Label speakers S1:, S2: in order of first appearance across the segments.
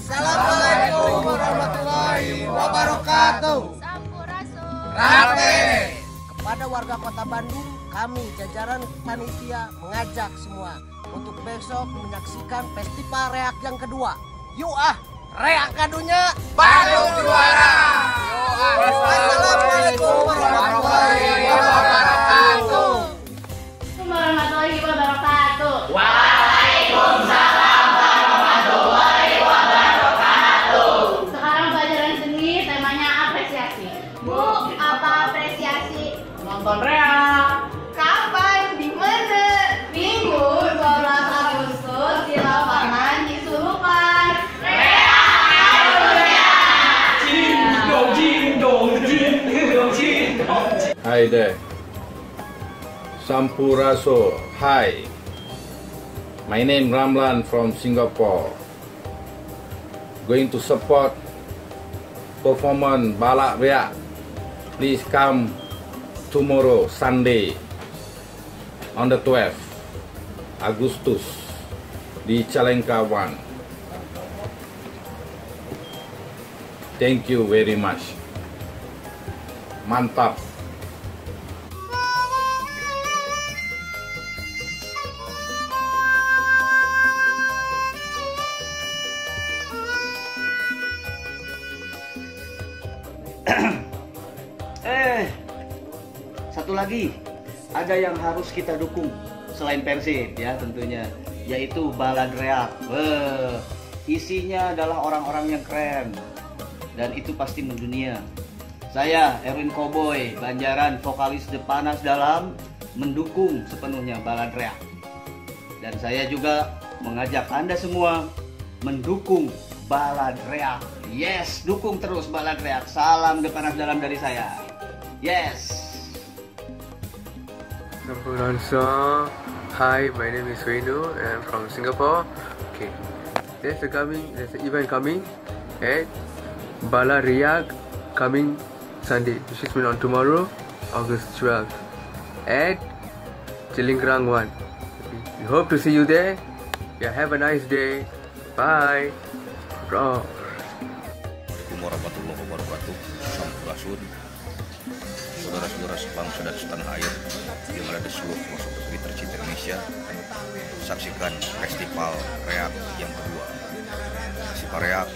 S1: Assalamualaikum warahmatullahi wabarakatuh.
S2: Sampurasun.
S1: Rame.
S3: Kepada warga Kota Bandung, kami jajaran panitia mengajak semua untuk besok menyaksikan festival reak yang kedua. Yuk reak gadunya
S1: Bandung juara.
S3: Assalamualaikum warahmatullahi wabarakatuh.
S2: Warahmatullahi wabarakatuh.
S4: Waalaikumsalam warahmatullahi wabarakatuh.
S2: Sekarang pelajaran seni temanya apresiasi. Bu, apa apresiasi?
S4: Nonton reak.
S2: Kapan? Di mana? Minggu 12 Agustus di lapangan di Surupan.
S5: Hi there, Sampurasun. Hi, my name Ramlan from Singapore. Going to support performance Balak Reak. Please come tomorrow Sunday on the 12th Agustus di Cicalengka 1. Thank you very much. Mantap.
S6: Satu lagi, ada yang harus kita dukung selain Persib ya tentunya, yaitu Balad Reak. Isinya adalah orang-orang yang keren dan itu pasti mendunia. Saya Erwin Cowboy Banjaran, vokalis The Panas Dalam, mendukung sepenuhnya Balad Reak. Dan saya juga mengajak Anda semua mendukung Balad Reak. Yes, dukung terus Balad Reak. Salam The Panas Dalam dari saya. Yes.
S7: Sampurasun. Hi, my name is Wenu and I'm from Singapore. Okay, there's an event coming at Balad Reak coming Sunday, which is on tomorrow, August 12th at Cicalengka 1. We hope to see you there. Yeah, have a nice day. Bye. Assalamualaikum
S8: warahmatullahi wabarakatuh. Sampurasun. Saudara-saudara sebangsa dan setanah air yang ada di seluruh pelosok negeri tercinta Indonesia, saksikan festival reak yang kedua. Festival reak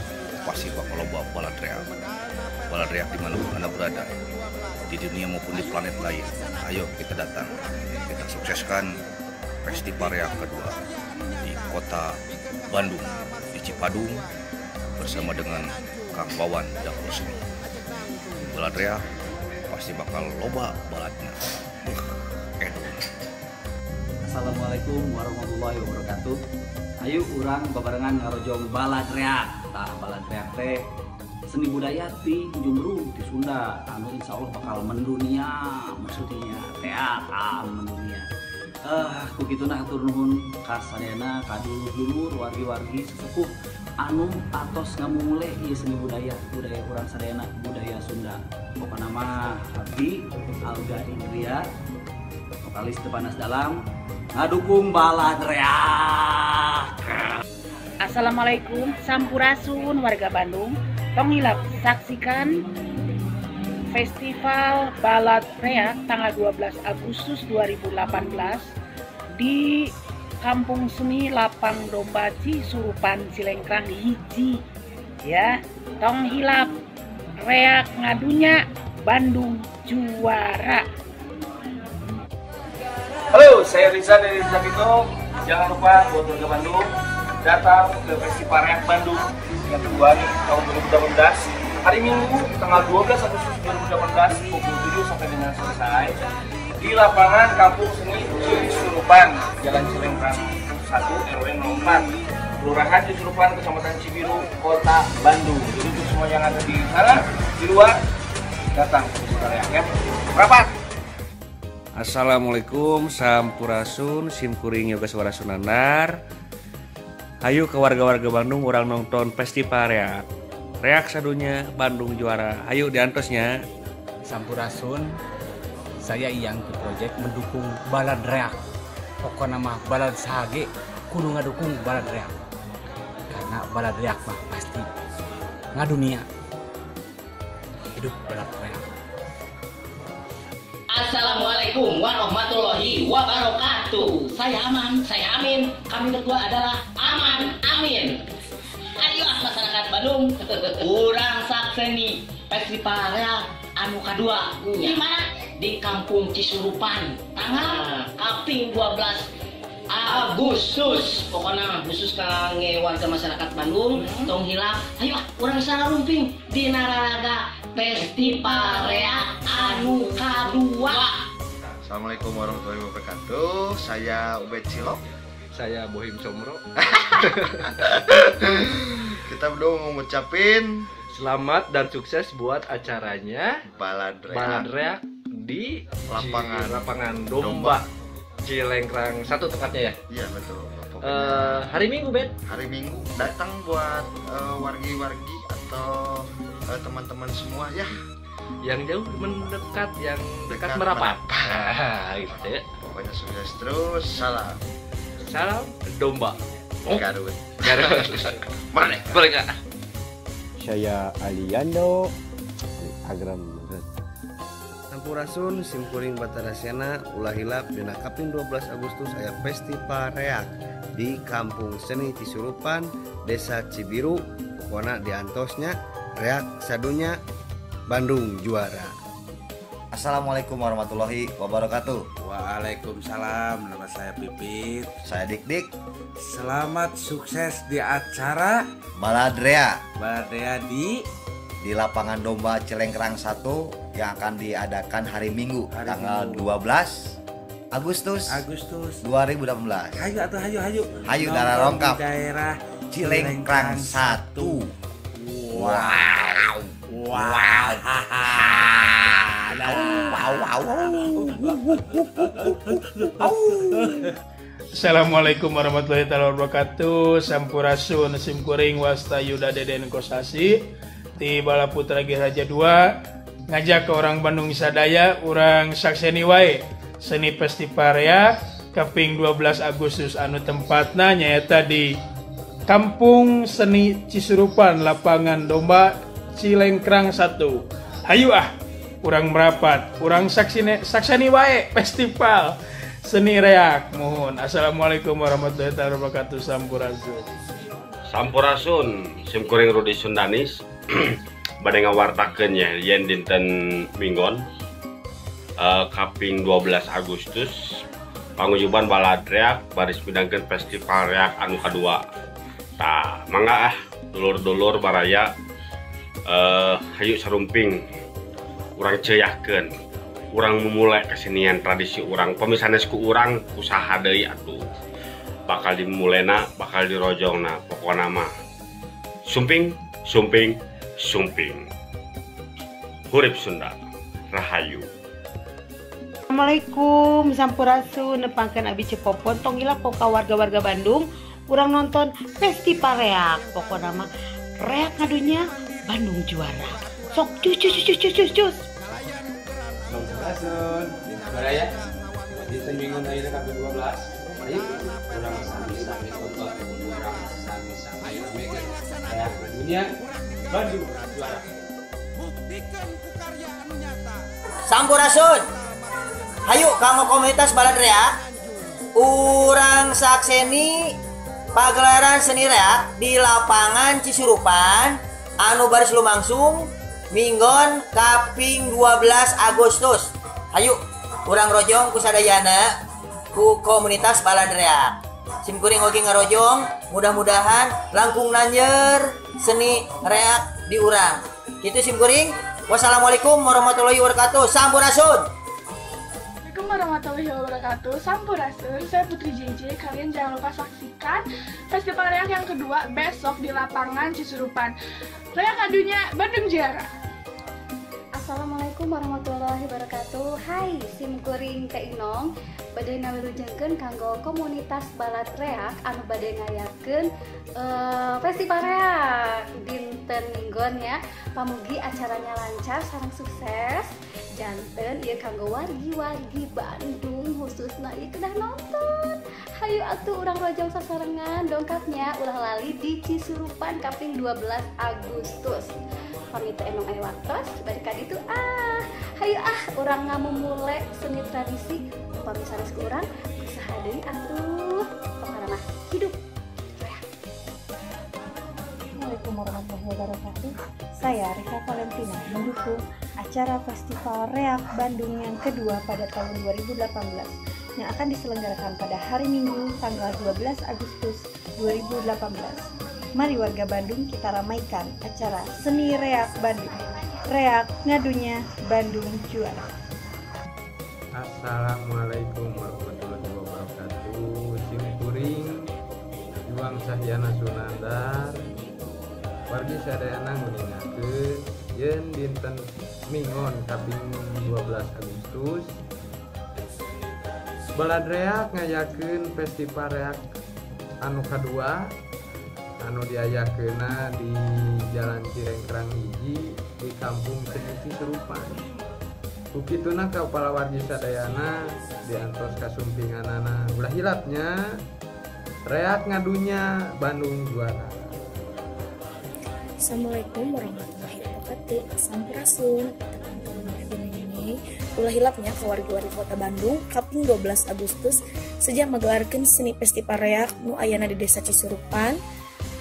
S8: pasti bakal loba balad reak. Balad reak dimanapun Anda berada, di dunia maupun di planet lain. Ayo kita datang, kita sukseskan festival reak kedua di Kota Bandung, di Cipadung, bersama dengan Kang Wawan dan Rusmi. Balad reak pasti bakal loba baladnya.
S6: Assalamualaikum warahmatullahi wabarakatuh. Ayo urang babarengan ngarojong Balad Reak. Tah Balad Reak teh seni budaya ti Jumru di Sunda anu insyaallah bakal mendunia, maksudnya teater mendunia. Ku kituna hatur nuhun ka sadayana ka dulur-dulur wargi-wargi sesepuh anu atos ngamuleh ieu seni budaya urang sadayana budaya Sunda. Pokona mah abdi Alga Indria, vokalis The Panas Dalam, ngadukung Balad Reak.
S9: Assalamualaikum, Sampurasun warga Bandung. Tong hilap saksikan Festival Balad Reak tanggal 12 Agustus 2018 di Kampung Seni Lapang Domba Cisurupan Cilengkrang hiji ya. Tong hilap reak ngadunya Bandung juara.
S10: Halo, saya Riza dari Riza Pito. Jangan lupa buat warga Bandung datang ke Festival Reak Bandung yang kedua nih, tahun 2018. Hari Minggu tanggal 12 Agustus 2018 pukul 7 sampai dengan selesai di lapangan Kampung Seni Cisurupan, Jalan Cilengkrang 1 RW 04, Kelurahan Cisurupan, Kecamatan Cibiru, Kota Bandung. Jadi untuk semua yang ada di sana, di luar, datang ke Festival Reak ya. Rapat.
S11: Assalamualaikum, Sampurasun, Simkuring Yoga Suara Sunanar. Ayo ke warga-warga Bandung orang nonton Festival Reak. Reak sadunya Bandung juara. Ayo diantosnya.
S12: Sampurasun, saya Iyang ke project mendukung Balad Reak. Pokoknya mah balad sahage kudu ngadukung Balad Reak. Karena Nah, balad reak mah pasti ngadunia. Hidup balad reak.
S4: Assalamualaikum warahmatullahi wabarakatuh. Saya Aman, saya Amin. Kami berdua adalah Aman Amin. Ayolah masyarakat Bandung, urang sakseni festival reak anu kadua. Di mana? Di Kampung Cisurupan. Tanggal kaping 12 Agustus. Pokoknya khusus kangge warga masyarakat Bandung tong hilang. Ayolah urang sarumping di Nararaga Festival Reak anu kadua.
S13: Assalamualaikum warahmatullahi wabarakatuh. Saya Ubed Cilok.
S7: Saya Bohim Comro.
S13: Kita berdua mau ngucapin
S7: selamat dan sukses buat acaranya
S13: Balad
S7: Reak di
S13: lapangan
S7: Domba Cilengkrang 1 tepatnya ya?
S13: Iya betul.
S7: Hari Minggu, Bet?
S13: Hari Minggu datang buat wargi-wargi atau teman-teman semua ya.
S7: Yang jauh mendekat, yang dekat merapat. Gitu.
S13: Pokoknya sukses terus. Salam
S7: Domba.
S13: Garut.
S7: Mana? Mereka.
S14: Saya Aliando Agram
S15: Sampurasun simkuring Batarasiana ulah hilap dina kaping 12 Agustus aya Festival Reak di Kampung Seni Cisurupan, Desa Cibiru. Pokona diantosnya reak sadunya Bandung juara.
S16: Assalamualaikum warahmatullahi wabarakatuh.
S17: Waalaikumsalam. Nama saya Pipit.
S16: Saya Dik-Dik.
S17: Selamat sukses di acara
S16: Balad Reak
S17: di
S16: lapangan Domba Cilengkrang 1 yang akan diadakan hari Minggu tanggal 12 Agustus 2018. Hayu darah rongkap
S17: daerah
S16: Cilengkrang 1.
S18: Assalamualaikum warahmatullahi wabarakatuh. Sampurasun simkuring wasta yuda deden kosasi di Balaputra Raja 2 ngajak ke orang Bandung sadaya urang sakseni wae seni festival reak kaping 12 Agustus anu tempatna nyaeta di Kampung Seni Cisurupan lapangan Domba Cilengkrang 1. Hayu urang merapat, urang sakseni wae festival seni reak mohon. Assalamualaikum warahmatullahi wabarakatuh.
S19: Sampurasun simkuring Rudi Sundanis bade ngawartakeun nya yen dinten Minggon kaping 12 Agustus pangujuban balad reak baris midangkeun festival reak anu kadua. Tah mangga dulur-dulur baraya hayu sarumping urang ceuyahkeun, urang memulai kesenian tradisi urang, pemisanes ku urang usaha deui atuh. Bakal dimulena, bakal dirojongna, pokona mah sumping. Hurip Sunda, rahayu.
S9: Assalamualaikum, sampurasun nepangkeun abi cepopon tong ila poka warga-warga Bandung urang nonton festival reak. Pokona mah reak ngadunya Bandung juara. Sok cus.
S7: Sampurasun baraya dinten Minggu ayeuna kaping 12. Ayo urang sami-sami kompak urang sami-sami reak ngadunya Bandung juara.
S3: Sampurasun. Hayu kanggo komunitas balad reak urang sakseni pagelaran seni reak di lapangan Cisurupan anu baris lumangsung Minggon kaping 12 Agustus. Hayu urang rojong ku sadayana ku komunitas balad reak. Simkuring oge ngarojong, mudah-mudahan langkung nanyer seni reak di urang. Kitu simkuring. Wassalamualaikum warahmatullahi wabarakatuh. Sampurasun.
S20: Assalamualaikum warahmatullahi wabarakatuh. Sampurasun. Saya Putri JJ. Kalian jangan lupa saksikan festival reak yang kedua besok di lapangan Cisurupan. Reak ngadunya Bandung juara.
S21: Assalamualaikum warahmatullahi wabarakatuh. Hai, simkuring Teh Inong. Bade ngawilujengkeun kanggo komunitas balad reak anu bade ngayakeun festival reak dinten Minggon ya. Pamugi acaranya lancar sareng sukses. Janten ieu kanggo wargi-wargi Bandung khususna ieu kedah nonton. Hayu atuh urang rojong sasarengan dongkapnya ulah lali di Cisurupan kaping 12 Agustus. Pamit enong aya waktos bari ka ditu hayu urang ngamumule seni tradisi upami sanes ku urang usaha deui atuh. Pokona mah hidup. Assalamualaikum warahmatullahi wabarakatuh. Saya Rika Valentina mendukung acara Festival Reak Bandung yang kedua pada tahun 2018 yang akan diselenggarakan pada hari Minggu tanggal 12 Agustus 2018. Mari warga Bandung kita ramaikan acara Seni Reak Bandung. Reak ngadunya Bandung juara.
S7: Assalamualaikum warahmatullahi wabarakatuh. Simkuring Juang Sahyana Sunandar. Wargi sadayana nguningakeun yen dinten Mingon kaping 12 Agustus Balad Reak ngayakeun festival reak anu kadua anu diayakeunna di Jalan Cirengkrang hiji di Kampung Seni Cisurupan. Ukituna kepala wargi sadayana diantos kasumpinganana ulah hilapnya reak ngadunya Bandung juara.
S1: Assalamualaikum warahmatullahi wabarakatuh. Sampurasun teman-teman ini ulah hilapnya ke warga-warga kota Bandung kaping 12 Agustus sejak menggelarkan seni festival reak nu ayana di desa Cisurupan.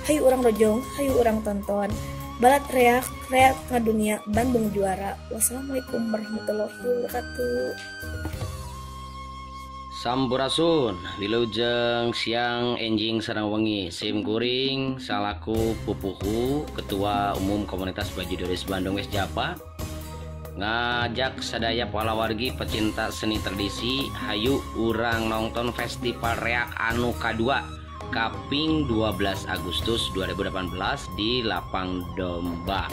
S1: Hayu urang rojong, hayu urang tonton. Balad reak, reak ngadunia Bandung juara. Wassalamualaikum warahmatullahi wabarakatuh.
S4: Sampurasun, wilujeng siang enjing sareng wengi. Sim kuring salaku pupuhu Ketua Umum Komunitas Baju Doris Bandung West Japa ngajak sadaya para wargi pecinta seni tradisi hayu urang nonton festival reak anu kadua kaping 12 Agustus 2018 di Lapang Domba.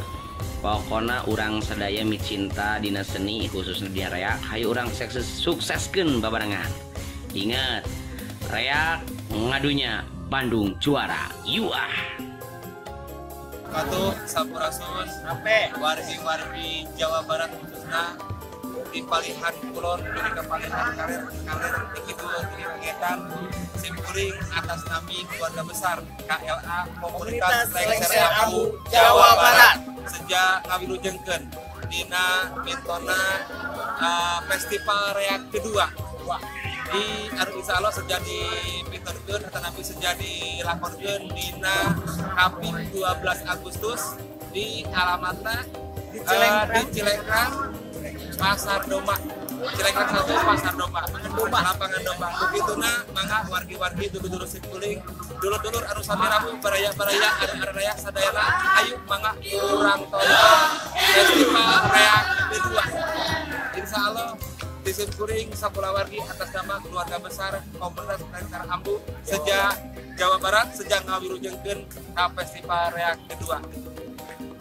S4: Pokona urang sadaya micinta dina seni khususnya di reak hayu urang sukseskeun babarengan. Ingat, reak ngadunya Bandung juara. Yuah.
S10: Katuh sampurasun sampai wargi-wargi Jawa Barat khususnya di palihan kulon dari kepalihan karir itu di kegiatan simkuring atas nami keluarga besar KLA Komunitas Lengser Abu Jawa Barat sejak ngawilujengkeun dina mintona festival reak kedua di anu insya Allah sejak dipinturkeun atau nabi sejak dilaporkeun dina kaping 12 Agustus di alamatna di Cilengkrang Pasar Domba. Cilengkrang 1 Pasar Domba. Lapangan Domba. Begituna mangga wargi-wargi dulur-dulur simkuring, dulur-dulur anu sami rabu baraya anu-anu sadayana ayo mangga urang tonton festival reak kedua. Insya Allah di simkuring sampula wargi atas nama keluarga besar Komunitas Lengser Ambu sejak Jawa Barat sejak ngawilujengkeun ka festival reak kedua.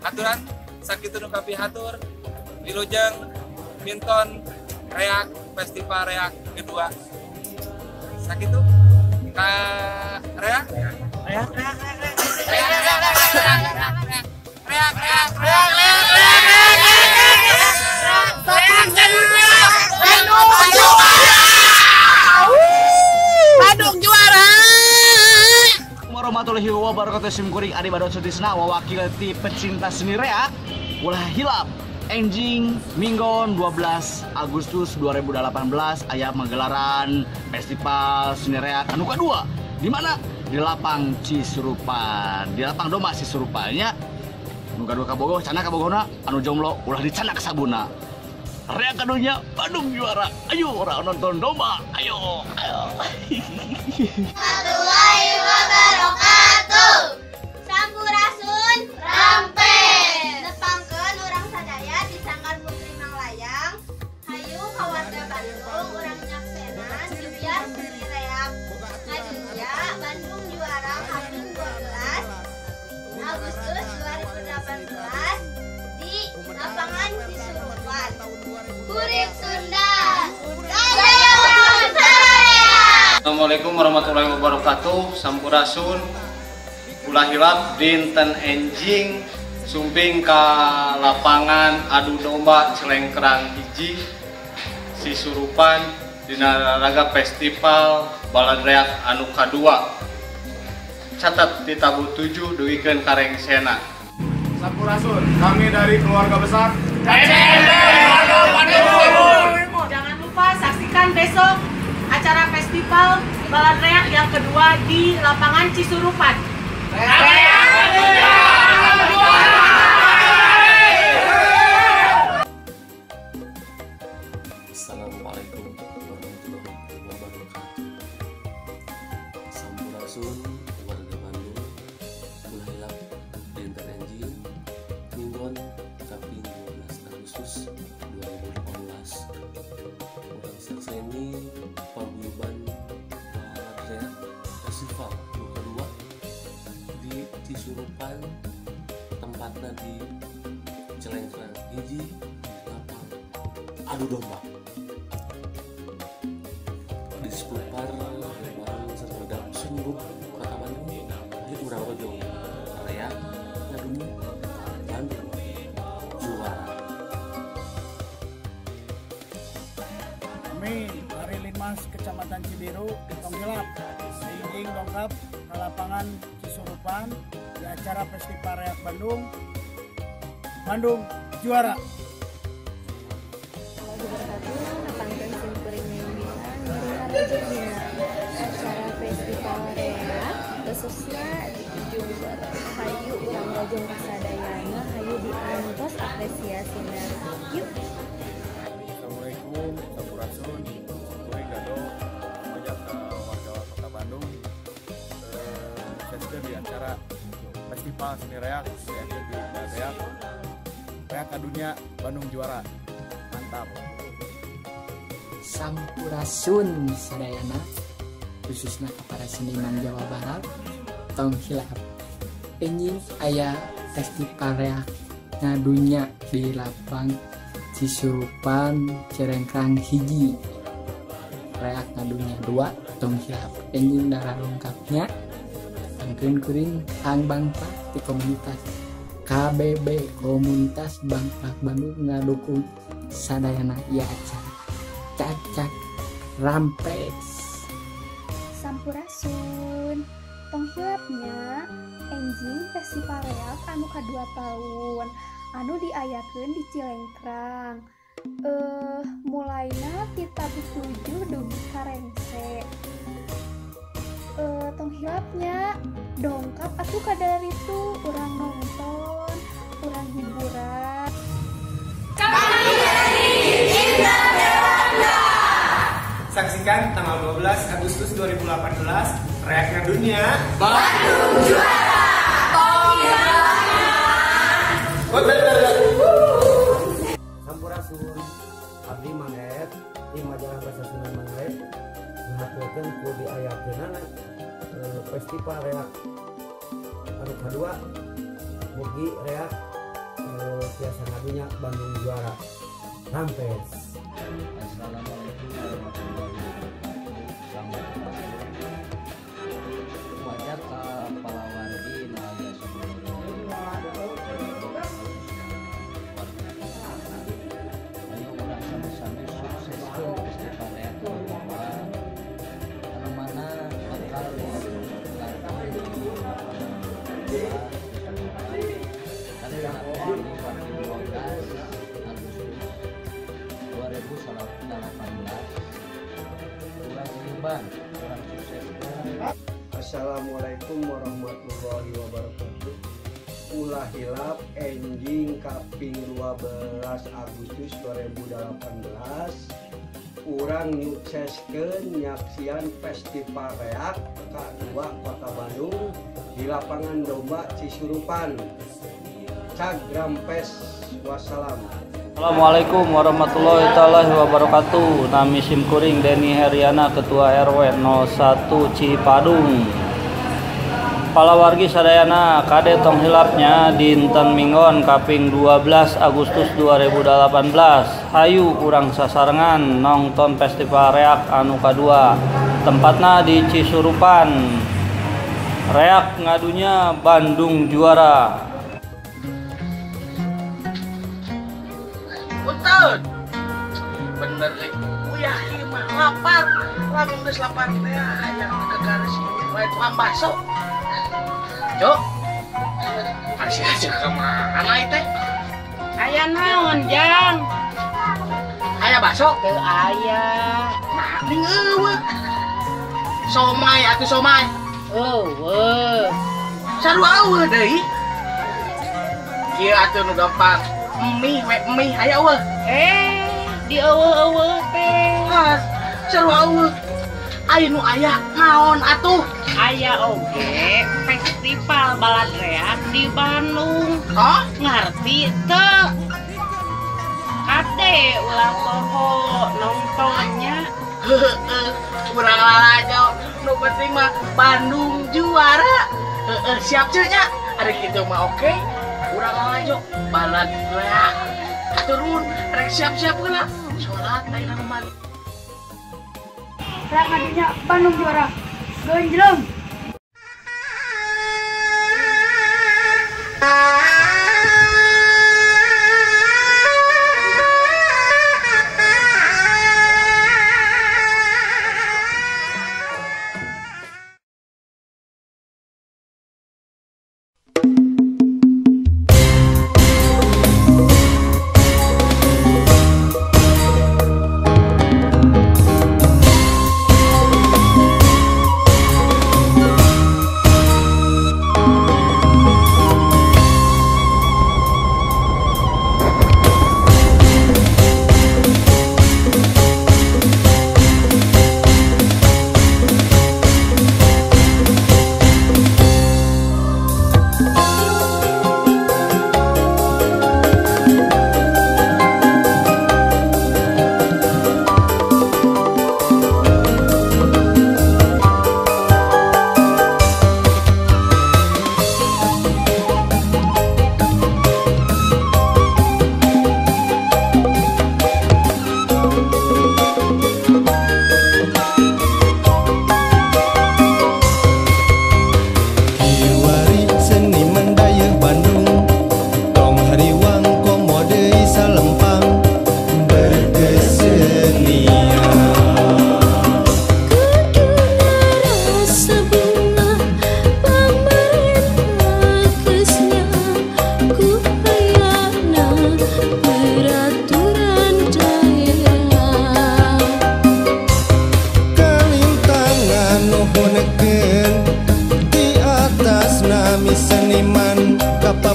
S10: Aturan sakitu nu kapihatur wilujeng minton reak festival reak kedua. Sakitu ka reak
S3: Bandung juara. Warahmatullahi wabarakatuh. Simkuring Adi Badot Sutisna wawakil ti pecinta seni reak ulah hilap enjing Minggon 12 Agustus 2018 aya menggelaran festival seni reak anu kadua di mana di Lapang Cisurupan, di Lapang Domba Cisurupannya anu kadua kabogoh cana kabogona anu jomblo ulah dicana kasabuna. Reak kadunya Bandung juara. Ayo orang nonton domba. Ayo.
S2: Warahmatullahi wabarakatuh. Sampurasun rampe. Nepangkeun urang sadaya di Sanggar Putri Manglayang. Hayu ka warga Bandung urang nyaksenan dibiar seni reak ngadunya Bandung juara kaping 12 Agustus 2018 di Lapangan Cisurupan. Kurik Sunda.
S22: Assalamualaikum warahmatullahi wabarakatuh. Sampurasun ulah hilap dinten enjing sumping ka lapangan adu domba Cilengkrang hiji Cisurupan di dina raga festival balad reak anu kadua. Catat di tabu 7 duikeun kareng sena.
S10: Sampurasun, kami dari keluarga besar
S9: Jangan lupa saksikan besok acara festival balad reak yang kedua di lapangan Cisurupan.
S5: Assalamualaikum warahmatullahi wabarakatuh. Sampurasun warga Bandung, ulah hilap dinten enjing minggon kaping 12 Agustus 2018. Urang sakseni paguyuban balad reak festival anu kadua di Cisurupan, tempatnya di Celengkrang hiji lapang adu domba. Di Sepupar barang sergedap sungguh kota Bandung di urang rojong reak ngadunya Bandung juara.
S8: Kami dari Limas Kecamatan Cibiru Tong Hilap seiring dongkap ke lapangan Cisurupan di acara Festival Reak Bandung juara.
S1: Acara festival reak khususnya di ujung hayu urang rajong kasadayana hayu diantos apresiasina. Yuk.
S8: Assalamualaikum, sampurasun, kuring gado mengajak warga kota Bandung sukseskeun di acara festival seni reak yaitu di reak kadunya Bandung juara. Mantap.
S23: Sampurasun sadayana khususnya kepada seniman Jawa Barat tong hilap enjing aya festival reak ngadunya di lapang Cisurupan Celengkrang hiji reak ngadunya 2 tong hilap enjing darah lengkapnya angkeun kuring hang bangpa di komunitas KBB komunitas Bangpak Bandung ngadukung sadayana ieu acara cacak rampes.
S21: Sampurasun tong hilapnya enjing festival reak anu kadua tahun anu diayakeun di Cilengkrang mulaina ti tabu 7 dugi karengse. Tong hilapnya dongkap atuh kadaritu urang nonton urang hiburan.
S10: Saksikan tanggal 12 Agustus 2018 reak ngadunya Bandung juara.
S24: Sampurasun abdi manghet di majalah Bahasa Sunda manghet ngahaturkeun ku diayakeunana festival reak anu kadua mugi reak tiasa ngadunya Bandung juara. Rampes.
S3: Assalamualaikum warahmatullahi wabarakatuh. Wajar kepala wargi naya sebelum ayo urang sama-sama sukses ke festival reak kedua anu mana bakal
S24: Assalamualaikum warahmatullahi wabarakatuh. Ulah hilap enjing kaping 12 Agustus 2018 urang nyukseskeun nyaksian festival reak kedua kota Bandung di lapangan domba Cisurupan. Cagrampes. Wassalam.
S22: Assalamualaikum warahmatullahi wabarakatuh. Nami simkuring Deni Heriana, Ketua RW 01 Cipadung. Pala wargi sadayana kade tong hilapnya dinten minggon kaping 12 Agustus 2018 hayu urang sasarengan nongton festival reak anu kadua tempatna di Cisurupan. Reak ngadunya Bandung juara.
S9: Betul. Bener, aku yakin mah.
S6: lapar. Lamun geus lapar teh hayang ke garis wae tukang bakso. Cok. Masih aja kemana teh?
S9: Aya naon, Jang?
S6: Aya bakso?
S9: Teu aya.
S6: Nah, ning eueuh. Somai atuh somai.
S9: Eueuh.
S6: Sarua eueuh deui. Kieu atuh nu gampang. Mie aya eueuh.
S9: Di eueuh-eueuh teh.
S6: Sarua eueuh. Aya nu aya naon atuh?
S9: Aya oge festival balad reak di Bandung.
S6: Oh,
S9: ngerti teu? Kade ulah poho nontonnya.
S6: Urang lalajo, nu penting mah Bandung juara. Siap nya. Ari kitu mah oke. Urang lalajo balad reak. Turun rek siap-siap heula. Salat ayeuna rumah.
S2: Reak ngadunya Bandung juara. Genjleng.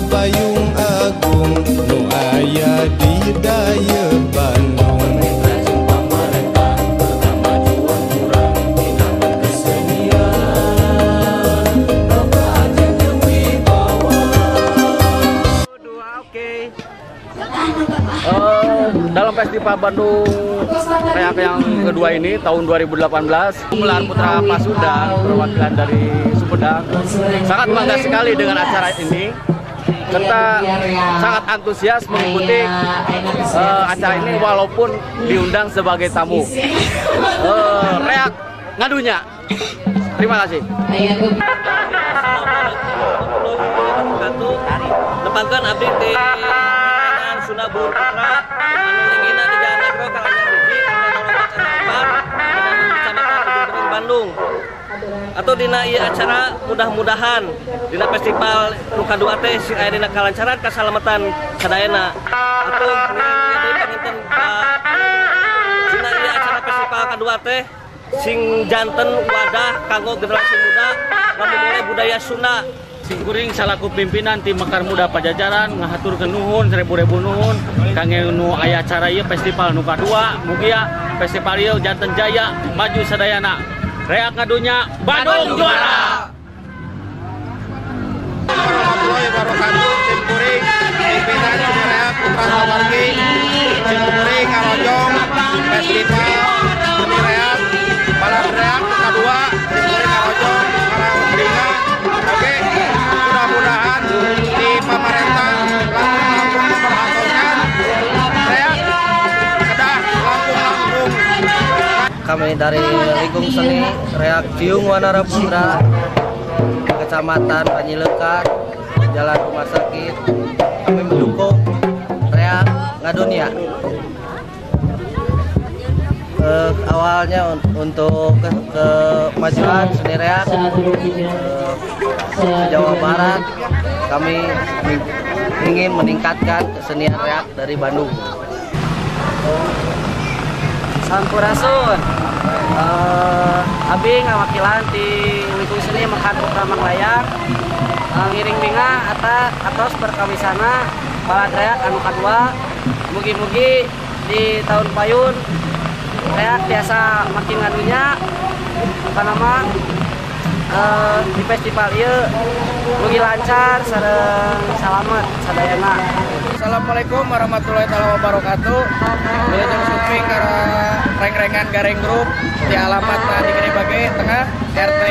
S11: Payung agung nu aya di daya Bandung.
S3: Dalam Festival Bandung Reak yang kedua ini tahun 2018, Gelar Putra Pasundan perwakilan dari Sumedang sangat bangga sekali dengan acara ini. Kita sangat antusias mengikuti acara ini walaupun diundang sebagai tamu. Reak ngadunya. Terima kasih.
S12: Nepangkeun abdi teh Sunda Bur Putra anu linggihna di Jalan Negro Karanganyar Biji Kecamatan Ujung Bandung. Atau dina ieu acara mudah-mudahan dina festival nu kadua teh sing aya dina kalancaran kasalamatan sadayana. Atuh panginten dina ieu acara festival kadua teh sing janten wadah kanggo generasi muda ngamumule budaya Sunda.
S3: Sing kuring salaku pimpinan tim Mekar Muda Pajajaran ngahaturkeun nuhun seribu-ribu nuhun kangge nu aya acara ieu festival nu kadua mugia festival ieu janten jaya maju sadayana. Reak ngadunya Bandung juara.
S13: Warahmatullahi wabarakatuh. Tim kuring pimpinan Reak Putra Sawargi tim kuring ngarojong festival seni reak balad reak kedua tim kuring ngarojong ngarang beringa. Oke, mudah-mudahan di pemerintah langsung memperhatikan reak kedah langsung.
S12: Kami dari Lingkung Seni Reak Ciung Wanara Putra, Kecamatan Panyilekan, Jalan Rumah Sakit. Kami mendukung Reak ngadunya. awalnya untuk kemajuan seni reak Jawa Barat, kami ingin meningkatkan kesenian reak dari Bandung.
S14: Sampurasun, abi ngawakilan di lingkung seni Mekan Putra Manglayang, ngiring binga atas perkawisana balad reak anu kadua. Mugi-mugi di tahun payun reak biasa makin ngadunya di festival ieu mugi lancar sareng salamet sadayana.
S6: Assalamualaikum warahmatullahi wabarakatuh. Wilujeng suping karo reng-rengan gareng grup di alamat di Gede Bage Tengah RT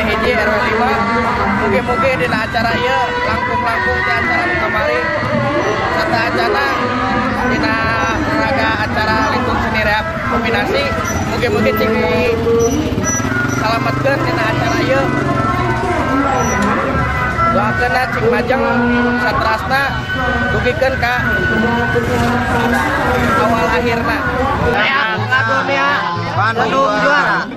S6: hiji RW 5. Mugi-mugi dina acara ieu langkung-langkung di acara nu kamari serta acara dina raga acara lingkung seni reak kombinasi. Mugi-mugi cing salametkeun dina acara ieu. Doakeun cing majeng satrasna dugikeun ka awal akhirna. Reak ngadunya Bandung juara.